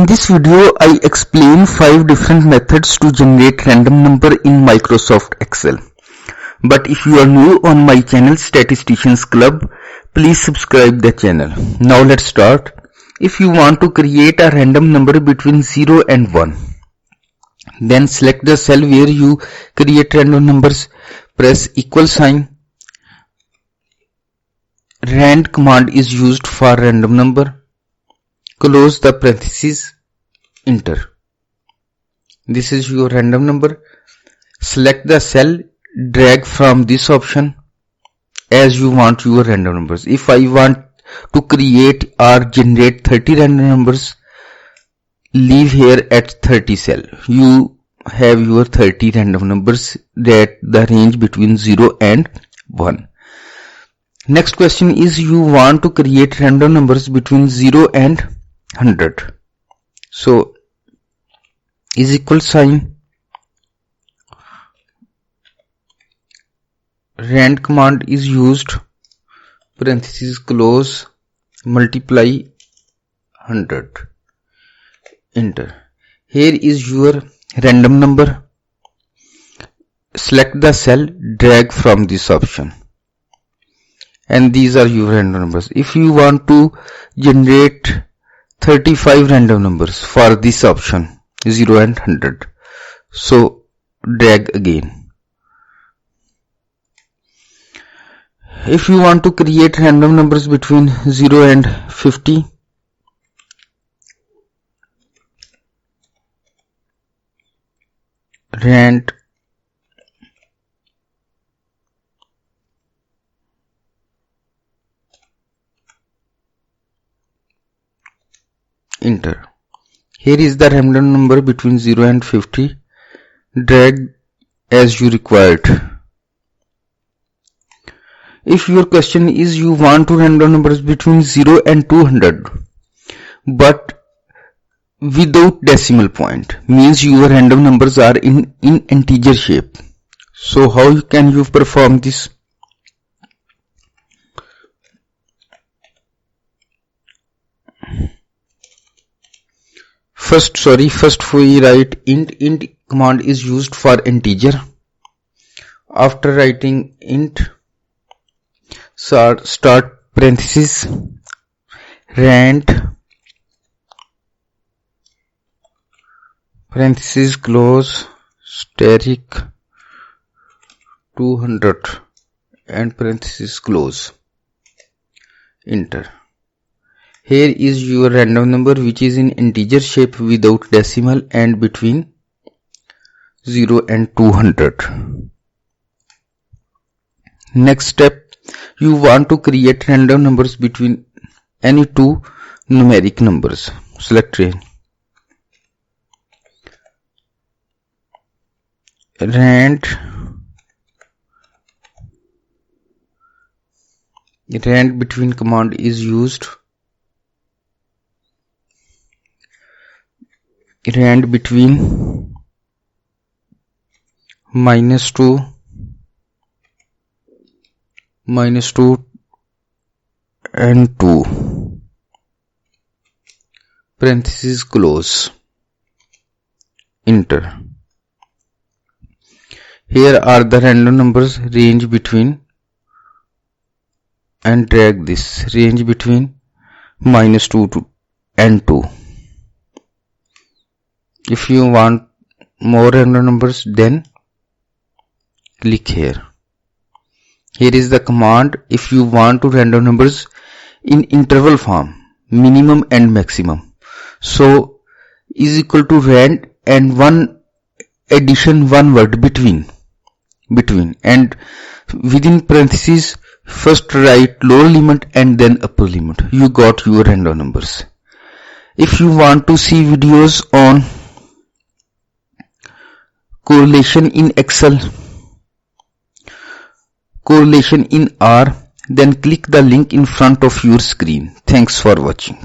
this video, I explain 5 different methods to generate random number in Microsoft Excel. But if you are new on my channel Statisticians Club, please subscribe the channel. Now let's start. If you want to create a random number between 0 and 1, then select the cell where you create random numbers, press equal sign. Rand command is used for random number. Close the parentheses, enter. This is your random number. Select the cell, drag from this option as you want your random numbers. If I want to create or generate 30 random numbers, leave here at 30 cell. You have your 30 random numbers that the range between 0 and 1. Next question is, you want to create random numbers between 0 and 100. So is equal sign, rand command is used, parentheses close, multiply 100, enter. Here is your random number. Select the cell, drag from this option, and these are your random numbers. If you want to generate 35 random numbers for this option 0 and 100, so drag again. If you want to create random numbers between 0 and 50, rand enter. Here is the random number between 0 and 50. Drag as you required. If your question is, you want to random numbers between 0 and 200 but without decimal point, means your random numbers are in integer shape. So how can you perform this? First we write int command is used for integer. After writing int, start parentheses, rand, parentheses close, static 200 and parentheses close, enter. Here is your random number which is in integer shape without decimal and between 0 and 200. Next step, you want to create random numbers between any two numeric numbers. Select range. Rand between command is used. Rand between -2 and 2, parentheses close, enter. Here are the random numbers, range between, and drag this, range between -2 and 2. If you want more random numbers, then click here. Here is the command. If you want to random numbers in interval form, minimum and maximum, so is equal to rand and one addition, one word between, and within parentheses first write lower limit and then upper limit. You got your random numbers. If you want to see videos on correlation in Excel, correlation in R, then click the link in front of your screen. Thanks for watching.